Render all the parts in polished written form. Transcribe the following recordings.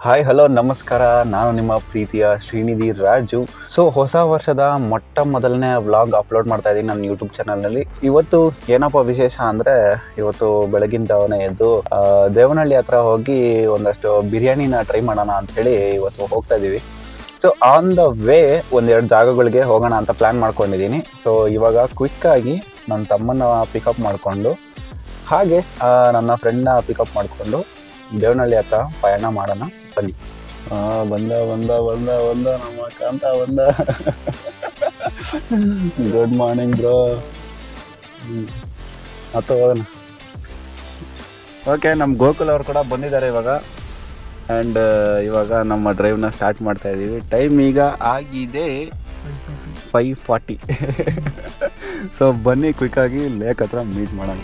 Hi hello ನಮಸ್ಕಾರ, ನಾನು ನಿಮ್ಮ ಪ್ರೀತಿಯ ಶ್ರೀನಿಧಿ ರಾಜು. ಸೊ ಹೊಸ ವರ್ಷದ ಮೊದಲನೇ ವ್ಲಾಗ್ ಅಪ್ಲೋಡ್ ಮಾಡ್ತಾ ಇದ್ದೀನಿ ನನ್ನ ಯೂಟ್ಯೂಬ್ ಚಾನಲ್ನಲ್ಲಿ. ಇವತ್ತು ಏನಪ್ಪ ವಿಶೇಷ ಅಂದರೆ, ಇವತ್ತು ಬೆಳಗಿನ ಜಾವನೇ ಎದ್ದು ದೇವನಹಳ್ಳಿ ಹತ್ರ ಹೋಗಿ ಒಂದಷ್ಟು ಬಿರಿಯಾನಿನ ಟ್ರೈ ಮಾಡೋಣ ಅಂಥೇಳಿ ಇವತ್ತು ಹೋಗ್ತಾ ಇದ್ದೀವಿ. ಸೊ ಆನ್ ದ ವೇ ಒಂದೆರಡು ಜಾಗಗಳಿಗೆ ಹೋಗೋಣ ಅಂತ ಪ್ಲ್ಯಾನ್ ಮಾಡ್ಕೊಂಡಿದ್ದೀನಿ. ಸೊ ಇವಾಗ ಕ್ವಿಕ್ಕಾಗಿ ನನ್ನ ತಮ್ಮನ ಪಿಕಪ್ ಮಾಡಿಕೊಂಡು ಹಾಗೆ ನನ್ನ ಫ್ರೆಂಡ್ನ ಪಿಕಪ್ ಮಾಡಿಕೊಂಡು ದೇವನಹಳ್ಳಿ ಹತ್ರ ಪಯಣ ಮಾಡೋಣ ಬನ್ನಿ. ಬಂದ ನಮ್ಮ ಕಾಂತ ಬಂದ. Good morning bro. ಮತ್ತು ಹೋಗೋಣ. ಓಕೆ, ನಮ್ಮ ಗೋಕುಲ್ ಅವ್ರು ಕೂಡ ಬಂದಿದ್ದಾರೆ ಇವಾಗ. ಆ್ಯಂಡ್ ಇವಾಗ ನಮ್ಮ ಡ್ರೈವ್ನ ಸ್ಟಾರ್ಟ್ ಮಾಡ್ತಾ ಇದ್ದೀವಿ. ಟೈಮ್ ಈಗ ಆಗಿದೆ 5:40. ಸೊ ಬನ್ನಿ ಕ್ವಿಕ್ಕಾಗಿ ಲೇಕ್ ಹತ್ರ ಮೀಟ್ ಮಾಡೋಣ.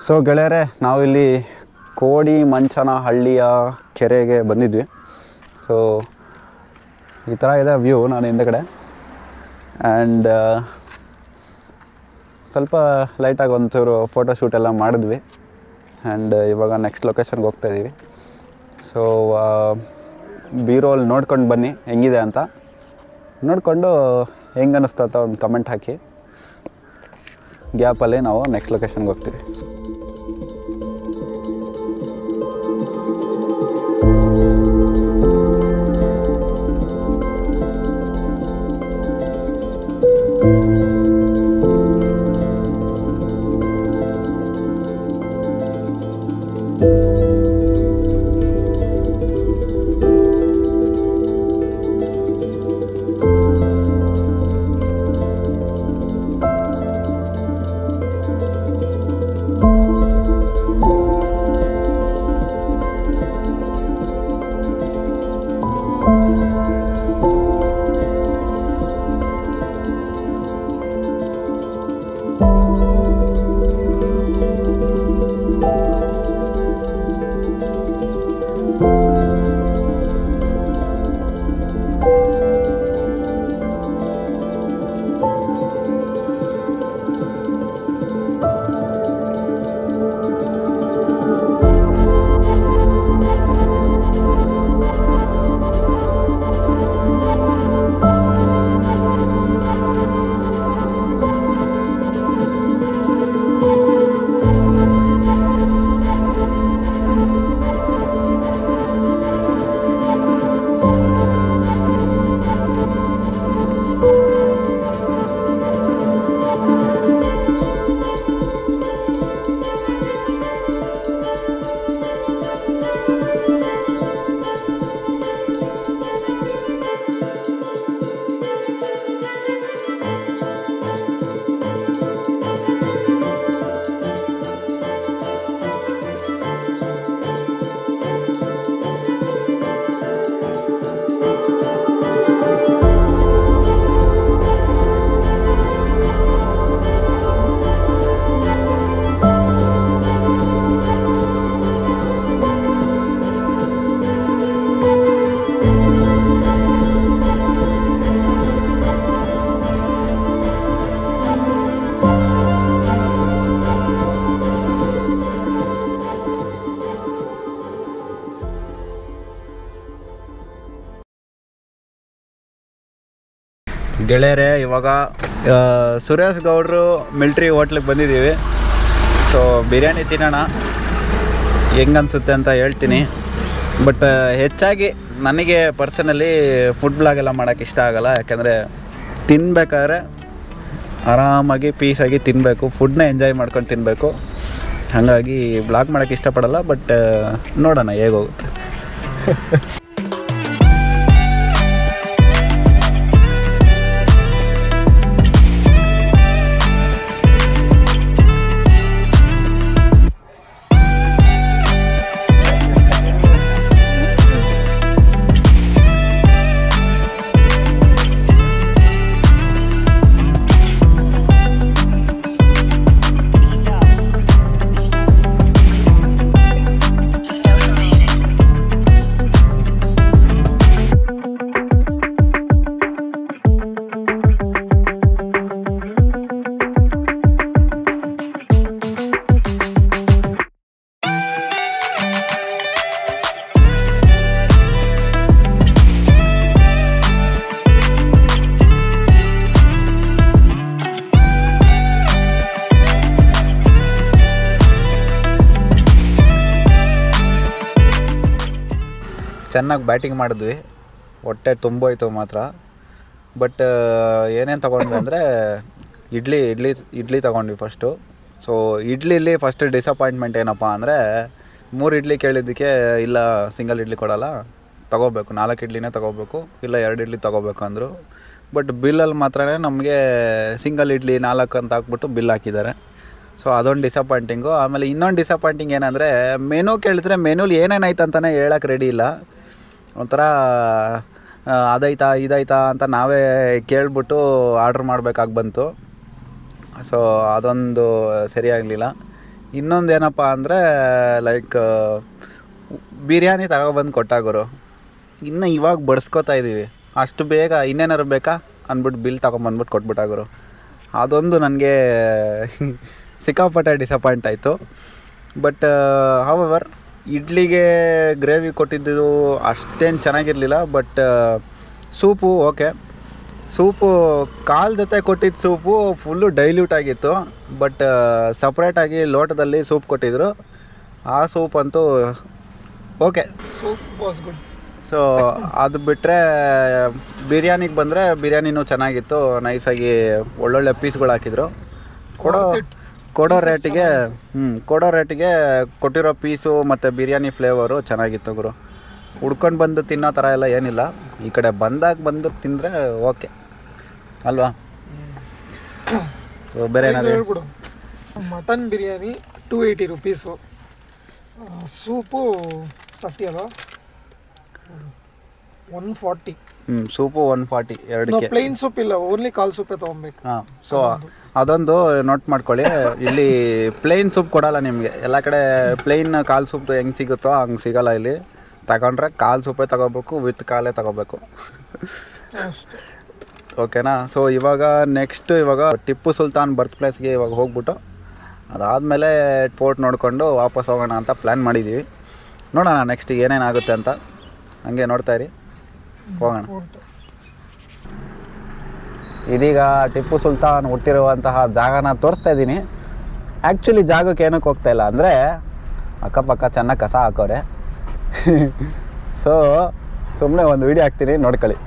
ಸೊ ಗೆಳೆಯರೆ, ನಾವಿಲ್ಲಿ ಕೋಡಿ ಮಂಚನಹಳ್ಳಿಯ ಕೆರೆಗೆ ಬಂದಿದ್ವಿ. ಸೊ ಈ ಥರ ಇದೆ ವ್ಯೂ ನಾನು ಹಿಂದಗಡೆ. ಆ್ಯಂಡ್ ಸ್ವಲ್ಪ ಲೈಟಾಗಿ ಒಂಚೂರು ಫೋಟೋಶೂಟ್ ಎಲ್ಲ ಮಾಡಿದ್ವಿ. ಆ್ಯಂಡ್ ಇವಾಗ ನೆಕ್ಸ್ಟ್ ಲೊಕೇಶನ್ಗೆ ಹೋಗ್ತಾಯಿದ್ದೀವಿ. ಸೊ ಬಿ-ರೋಲ್ ನೋಡ್ಕೊಂಡು ಬನ್ನಿ ಹೆಂಗಿದೆ ಅಂತ. ನೋಡಿಕೊಂಡು ಹೆಂಗೆ ಅನ್ನಿಸ್ತು ಅಂತ ಒಂದು ಕಮೆಂಟ್ ಹಾಕಿ. ಗ್ಯಾಪಲ್ಲಿ ನಾವು ನೆಕ್ಸ್ಟ್ ಲೊಕೇಶನ್ಗೆ ಹೋಗ್ತೀವಿ. ಗೆಳೆಯರೆ, ಇವಾಗ ಸುರೇಶ್ ಗೌಡ್ರು ಮಿಲ್ಟ್ರಿ ಹೋಟ್ಲಿಗೆ ಬಂದಿದ್ದೀವಿ. ಸೊ ಬಿರಿಯಾನಿ ತಿನ್ನೋಣ, ಹೆಂಗನ್ಸುತ್ತೆ ಅಂತ ಹೇಳ್ತೀನಿ. ಬಟ್ ಹೆಚ್ಚಾಗಿ ನನಗೆ ಪರ್ಸನಲಿ ಫುಡ್ ಬ್ಲಾಗೆಲ್ಲ ಮಾಡೋಕ್ಕೆ ಇಷ್ಟ ಆಗೋಲ್ಲ. ಯಾಕೆಂದರೆ ತಿನ್ನಬೇಕಾದ್ರೆ ಆರಾಮಾಗಿ ಪೀಸಾಗಿ ತಿನ್ನಬೇಕು, ಫುಡ್ನ ಎಂಜಾಯ್ ಮಾಡ್ಕೊಂಡು ತಿನ್ನಬೇಕು. ಹಾಗಾಗಿ ಬ್ಲಾಗ್ ಮಾಡೋಕ್ಕೆ ಇಷ್ಟಪಡಲ್ಲ. ಬಟ್ ನೋಡೋಣ ಹೇಗೋಗುತ್ತೆ. ಚೆನ್ನಾಗಿ ಬ್ಯಾಟಿಂಗ್ ಮಾಡಿದ್ವಿ, ಹೊಟ್ಟೆ ತುಂಬೋಯ್ತು ಮಾತ್ರ. ಬಟ್ ಏನೇನು ತೊಗೊಂಡ್ವಿ ಅಂದರೆ ಇಡ್ಲಿ ತೊಗೊಂಡ್ವಿ ಫಸ್ಟು. ಸೊ ಇಡ್ಲಿಲಿ ಫಸ್ಟ್ ಡಿಸಪಾಯಿಂಟ್ಮೆಂಟ್ ಏನಪ್ಪ ಅಂದರೆ 3 ಇಡ್ಲಿ ಕೇಳಿದ್ದಕ್ಕೆ ಇಲ್ಲ ಸಿಂಗಲ್ ಇಡ್ಲಿ ಕೊಡೋಲ್ಲ, ತೊಗೋಬೇಕು 4 ಇಡ್ಲಿನೇ ತೊಗೋಬೇಕು, ಇಲ್ಲ 2 ಇಡ್ಲಿ ತೊಗೋಬೇಕು ಅಂದರು. ಬಟ್ ಬಿಲ್ಲಲ್ಲಿ ಮಾತ್ರ ನಮಗೆ ಸಿಂಗಲ್ ಇಡ್ಲಿ 4 ಅಂತ ಹಾಕ್ಬಿಟ್ಟು ಬಿಲ್ ಹಾಕಿದ್ದಾರೆ. ಸೊ ಅದೊಂದು ಡಿಸಪಾಯಿಂಟಿಂಗು. ಆಮೇಲೆ ಇನ್ನೊಂದು ಡಿಸಪಾಯಿಂಟಿಂಗ್ ಏನಂದರೆ ಮೆನು ಕೇಳಿದ್ರೆ ಮೆನುಲಿ ಏನೇನಾಯ್ತು ಅಂತಲೇ ಹೇಳೋಕ್ಕೆ ರೆಡಿ ಇಲ್ಲ. ಒಂಥರ ಅದೈತಾ ಇದೈತಾ ಅಂತ ನಾವೇ ಕೇಳ್ಬಿಟ್ಟು ಆರ್ಡ್ರ್ ಮಾಡಬೇಕಾಗಿ ಬಂತು. ಸೊ ಅದೊಂದು ಸರಿಯಾಗಲಿಲ್ಲ. ಇನ್ನೊಂದು ಏನಪ್ಪ ಅಂದರೆ ಲೈಕ್ ಬಿರಿಯಾನಿ ತಗೊಬಂದು ಕೊಟ್ಟಾಗೋರು, ಇನ್ನು ಇವಾಗ ಬಡಿಸ್ಕೊತಾ ಇದ್ದೀವಿ, ಅಷ್ಟು ಬೇಗ ಇನ್ನೇನಾರು ಬೇಕಾ ಅಂದ್ಬಿಟ್ಟು ಬಿಲ್ ತೊಗೊಂಬಂದ್ಬಿಟ್ಟು ಕೊಟ್ಬಿಟ್ಟಾಗೋರು. ಅದೊಂದು ನನಗೆ ಸಿಕ್ಕಾಪಟ್ಟೆ ಡಿಸಪಾಯಿಂಟ್ ಆಯಿತು. ಬಟ್ ಹೌವರ್ ಇಡ್ಲಿಗೆ ಗ್ರೇವಿ ಕೊಟ್ಟಿದ್ದು ಅಷ್ಟೇನು ಚೆನ್ನಾಗಿರಲಿಲ್ಲ. ಬಟ್ ಸೂಪು ಓಕೆ, ಸೂಪು ಕಾಲು ಜೊತೆ ಕೊಟ್ಟಿದ್ದು ಸೂಪು ಫುಲ್ಲು ಡೈಲ್ಯೂಟ್ ಆಗಿತ್ತು. ಬಟ್ ಸಪ್ರೇಟಾಗಿ ಲೋಟದಲ್ಲಿ ಸೂಪ್ ಕೊಟ್ಟಿದ್ದರು, ಆ ಸೂಪ್ ಅಂತೂ okay, soup was good. So ಅದು ಬಿಟ್ಟರೆ ಬಿರಿಯಾನಿಗೆ ಬಂದರೆ ಬಿರಿಯಾನಿನೂ ಚೆನ್ನಾಗಿತ್ತು, ನೈಸಾಗಿ ಒಳ್ಳೊಳ್ಳೆ ಪೀಸ್ಗಳು ಹಾಕಿದ್ರು. ಕೊಡೋ ರೇಟಿಗೆ ಕೊಟ್ಟಿರೋ ಪೀಸು ಮತ್ತು ಬಿರಿಯಾನಿ ಫ್ಲೇವರು ಚೆನ್ನಾಗಿತ್ತು ಗುರು. ಹುಡ್ಕೊಂಡು ಬಂದು ತಿನ್ನೋ ಥರ ಎಲ್ಲ ಏನಿಲ್ಲ, ಈ ಕಡೆ ಬಂದು ತಿಂದರೆ ಓಕೆ ಅಲ್ವಾ. ಬೇರೆ ಹೇಳ್ಬಿಡು. ಮಟನ್ ಬಿರಿಯಾನಿ 280 ರುಪೀಸು, ಸೂಪು 30 ಅಲ್ವಾ, 140. ಸೂಪು 140 ಎರಡಕ್ಕೆ. ಪ್ಲೇನ್ ಸೂಪ್ ಇಲ್ಲ, ಓನ್ಲಿ ಕಾಲ್ ಸೂಪೇ ತೊಗೊಬೇಕು. ಹಾಂ, ಸೊ ಅದೊಂದು ನೋಟ್ ಮಾಡ್ಕೊಳ್ಳಿ. ಇಲ್ಲಿ ಪ್ಲೇನ್ ಸೂಪ್ ಕೊಡೋಲ್ಲ ನಿಮಗೆ. ಎಲ್ಲ ಕಡೆ ಪ್ಲೇನ್ ಕಾಲು ಸೂಪ್ ಹೆಂಗೆ ಸಿಗುತ್ತೋ ಹಂಗೆ ಸಿಗೋಲ್ಲ ಇಲ್ಲಿ. ತಗೊಂಡ್ರೆ ಕಾಲು ಸೂಪೇ ತಗೋಬೇಕು, ವಿತ್ ಕಾಲೇ ತಗೋಬೇಕು ಅಷ್ಟೇ. ಓಕೆನಾ. ಸೊ ಇವಾಗ ಟಿಪ್ಪು ಸುಲ್ತಾನ್ ಬರ್ತ್ ಪ್ಲೇಸ್ಗೆ ಇವಾಗ ಹೋಗ್ಬಿಟ್ಟು ಅದಾದಮೇಲೆ ಫೋರ್ಟ್ ನೋಡಿಕೊಂಡು ವಾಪಸ್ ಹೋಗೋಣ ಅಂತ ಪ್ಲ್ಯಾನ್ ಮಾಡಿದ್ದೀವಿ. ನೋಡೋಣ ನೆಕ್ಸ್ಟ್ ಏನೇನಾಗುತ್ತೆ ಅಂತ, ಹಂಗೆ ನೋಡ್ತಾಯಿರಿ, ಹೋಗೋಣ. ಇದೀಗ ಟಿಪ್ಪು ಸುಲ್ತಾನ್ ಹುಟ್ಟಿರುವಂತಹ ಜಾಗನ ತೋರಿಸ್ತಾ ಇದ್ದೀನಿ. ಆ್ಯಕ್ಚುಲಿ ಜಾಗಕ್ಕೆ ಏನಕ್ಕೆ ಹೋಗ್ತಾಯಿಲ್ಲ ಅಂದರೆ ಅಕ್ಕಪಕ್ಕ ಚೆನ್ನಾಗಿ ಕಸ ಹಾಕೋರೆ. ಸೊ ಸುಮ್ಮನೆ ಒಂದು ವಿಡಿಯೋ ಹಾಕ್ತೀನಿ, ನೋಡ್ಕೊಳ್ಳಿ.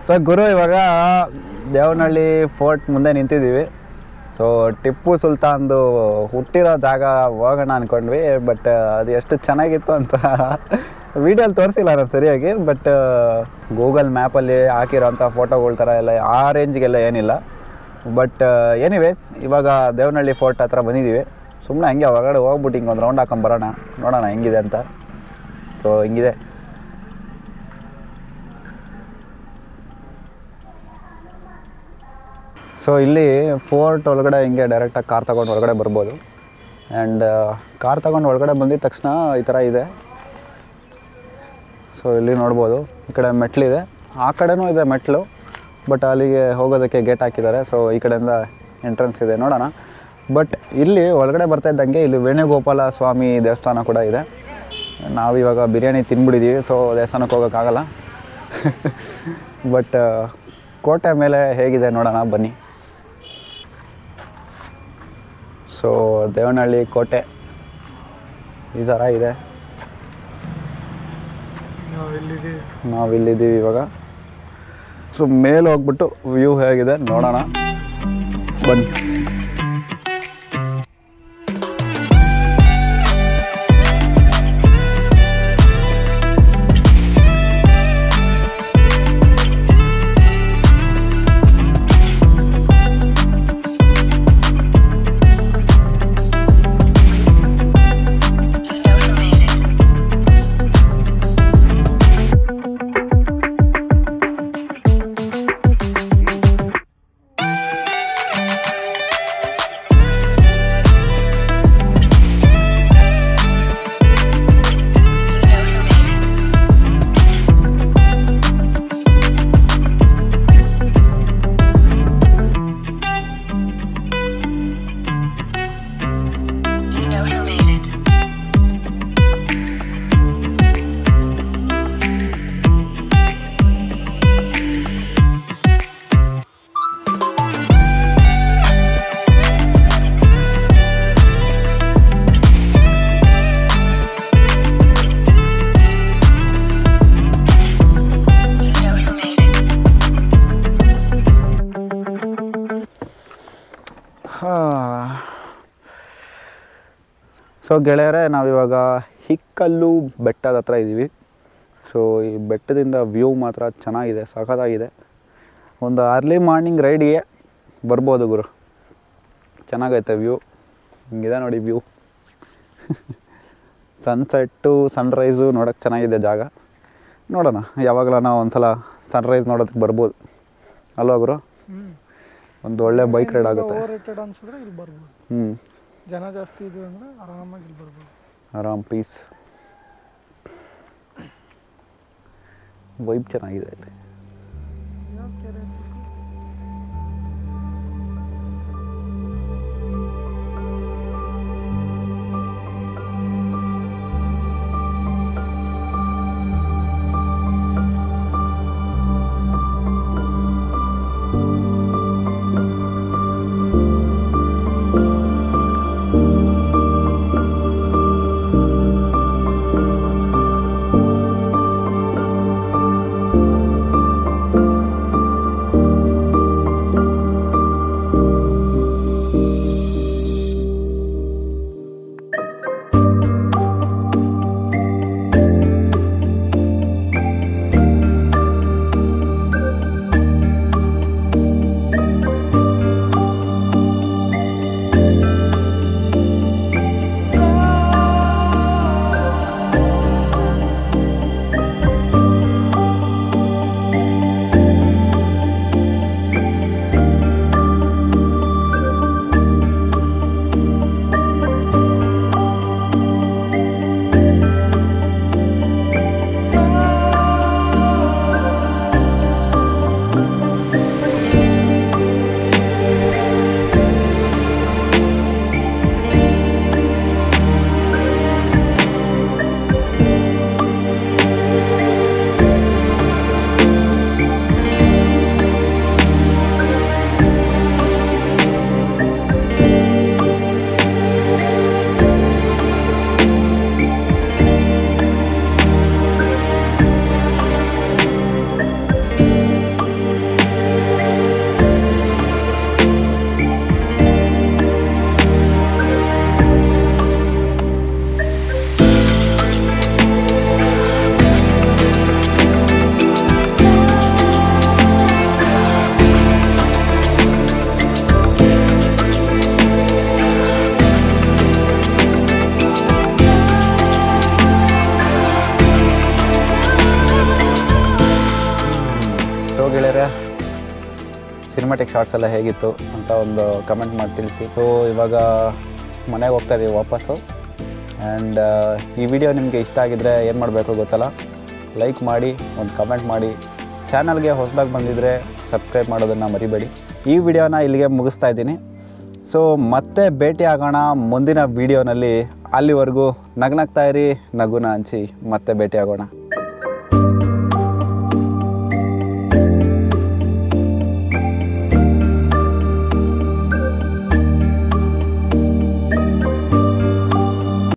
ಸೊ ಗುರು, ಇವಾಗ ದೇವನಹಳ್ಳಿ ಫೋರ್ಟ್ ಮುಂದೆ ನಿಂತಿದ್ದೀವಿ. ಸೊ ಟಿಪ್ಪು ಸುಲ್ತಾನ್ದು ಹುಟ್ಟಿರೋ ಜಾಗ ಹೋಗೋಣ ಅಂದ್ಕೊಂಡ್ವಿ. ಬಟ್ ಅದು ಎಷ್ಟು ಚೆನ್ನಾಗಿತ್ತು ಅಂತ ವೀಡಿಯೋಲಿ ತೋರಿಸಿಲ್ಲ ನಾನು ಸರಿಯಾಗಿ. ಬಟ್ ಗೂಗಲ್ ಮ್ಯಾಪಲ್ಲಿ ಹಾಕಿರೋಂಥ ಫೋಟೋಗಳ ಥರ ಎಲ್ಲ ಆ ರೇಂಜ್ಗೆಲ್ಲ ಏನಿಲ್ಲ. ಬಟ್ ಎನಿವೇಸ್ ಇವಾಗ ದೇವನಹಳ್ಳಿ ಫೋರ್ಟ್ ಹತ್ರ ಬಂದಿದ್ದೀವಿ. ಸುಮ್ಮನೆ ಹಂಗೆ ಹೊರಗಡೆ ಹೋಗ್ಬಿಟ್ಟು ಹಿಂಗೆ ಒಂದು ರೌಂಡ್ ಹಾಕೊಂಬರೋಣ, ನೋಡೋಣ ಹೆಂಗಿದೆ ಅಂತ. ಸೊ ಹಿಂಗಿದೆ. ಸೊ ಇಲ್ಲಿ ಫೋರ್ಟ್ ಒಳಗಡೆ ಹಿಂಗೆ ಡೈರೆಕ್ಟಾಗಿ ಕಾರ್ ತೊಗೊಂಡು ಒಳಗಡೆ ಬರ್ಬೋದು. ಆ್ಯಂಡ್ ಕಾರ್ ತೊಗೊಂಡು ಒಳಗಡೆ ಬಂದಿದ ತಕ್ಷಣ ಈ ಥರ ಇದೆ. ಸೊ ಇಲ್ಲಿ ನೋಡ್ಬೋದು, ಈ ಕಡೆ ಮೆಟ್ಲಿದೆ, ಆ ಕಡೆನೂ ಇದೆ ಮೆಟ್ಲು. ಬಟ್ ಅಲ್ಲಿಗೆ ಹೋಗೋದಕ್ಕೆ ಗೇಟ್ ಹಾಕಿದ್ದಾರೆ. ಸೊ ಈ ಕಡೆಯಿಂದ ಎಂಟ್ರೆನ್ಸ್ ಇದೆ, ನೋಡೋಣ. ಬಟ್ ಇಲ್ಲಿ ಒಳಗಡೆ ಬರ್ತಾ ಇದ್ದಂಗೆ ಇಲ್ಲಿ ವೇಣುಗೋಪಾಲ ಸ್ವಾಮಿ ದೇವಸ್ಥಾನ ಕೂಡ ಇದೆ. ನಾವಿವಾಗ ಬಿರಿಯಾನಿ ತಿಂದ್ಬಿಟ್ಟಿದ್ದೀವಿ, ಸೊ ದೇವಸ್ಥಾನಕ್ಕೆ ಹೋಗೋಕ್ಕಾಗಲ್ಲ. ಬಟ್ ಕೋಟೆ ಮೇಲೆ ಹೇಗಿದೆ ನೋಡೋಣ ಬನ್ನಿ. ಸೊ ದೇವನಹಳ್ಳಿ ಕೋಟೆ ಈ ಥರ ಇದೆ. ನಾವಿಲ್ಲಿದ್ದೀವಿ ಇವಾಗ. ಸೊ ಮೇಲೆ ಹೋಗ್ಬಿಟ್ಟು ವ್ಯೂ ಹೇಗಿದೆ ನೋಡೋಣ ಬನ್ನಿ. ಸೊ ಗೆಳೆಯರೇ, ನಾವಿವಾಗ ಹಿಕ್ಕಲ್ಲು ಬೆಟ್ಟದ ಹತ್ರ ಇದ್ದೀವಿ. ಸೊ ಈ ಬೆಟ್ಟದಿಂದ ವ್ಯೂ ಮಾತ್ರ ಚೆನ್ನಾಗಿದೆ, ಸಖತ್ತಾಗಿದೆ. ಒಂದು ಅರ್ಲಿ ಮಾರ್ನಿಂಗ್ ರೈಡಿಗೆ ಬರ್ಬೋದು ಗುರು, ಚೆನ್ನಾಗೈತೆ ವ್ಯೂ. ಹಿಂಗಿದೆ ನೋಡಿ ವ್ಯೂ. ಸನ್ಸೆಟ್ಟು ಸನ್ರೈಸು ನೋಡೋಕ್ಕೆ ಚೆನ್ನಾಗಿದೆ ಜಾಗ. ನೋಡೋಣ, ಯಾವಾಗಲ ನಾವು ಒಂದು ಸಲ ಸನ್ರೈಸ್ ನೋಡೋದಕ್ಕೆ ಬರ್ಬೋದು ಅಲ್ವಾ ಗುರು? ಒಂದು ಒಳ್ಳೆ ಬೈಕ್ ರೈಡ್ ಆಗುತ್ತೆ. ಓವರ್ ರೇಟೆಡ್ ಅನ್ಸಿದ್ರೆ ಇಲ್ಲಿ ಬರ್ಬೋದು. ಜನ ಜಾಸ್ತಿ ಇದೆ ಅಂದರೆ ಆರಾಮಾಗಿ ಇಲ್ಲಿ ಬರ್ಬೋದು. ಆರಾಮ್ ಪೀಸ್ ವೈಬ್ ಚೆನ್ನಾಗಿದೆ ಇಲ್ಲಿ. ಯಾವ ಕೆರೆ? ಗೆಳೆಯರೆ, ಸಿನಿಮ್ಯಾಟಿಕ್ ಶಾರ್ಟ್ಸ್ ಎಲ್ಲ ಹೇಗಿತ್ತು ಅಂತ ಒಂದು ಕಮೆಂಟ್ ಮಾಡಿ ತಿಳಿಸಿ. ಸೊ ಇವಾಗ ಮನೆಗೆ ಹೋಗ್ತಾ ಇದ್ದೀವಿ ವಾಪಸ್ಸು. ಆ್ಯಂಡ್ ಈ ವಿಡಿಯೋ ನಿಮಗೆ ಇಷ್ಟ ಆಗಿದ್ದರೆ ಏನು ಮಾಡಬೇಕು ಗೊತ್ತಲ್ಲ, ಲೈಕ್ ಮಾಡಿ, ಒಂದು ಕಮೆಂಟ್ ಮಾಡಿ. ಚಾನಲ್ಗೆ ಹೊಸದಾಗಿ ಬಂದಿದ್ದರೆ ಸಬ್ಸ್ಕ್ರೈಬ್ ಮಾಡೋದನ್ನು ಮರಿಬೇಡಿ. ಈ ವಿಡಿಯೋನ ಇಲ್ಲಿಗೆ ಮುಗಿಸ್ತಾ ಇದ್ದೀನಿ. ಸೊ ಮತ್ತೆ ಭೇಟಿ ಆಗೋಣ ಮುಂದಿನ ವಿಡಿಯೋನಲ್ಲಿ. ಅಲ್ಲಿವರೆಗೂ ನಗ್ನಗ್ತಾ ಇರಿ, ನಗುನ ಹಂಚಿ. ಮತ್ತೆ ಭೇಟಿ ಆಗೋಣ.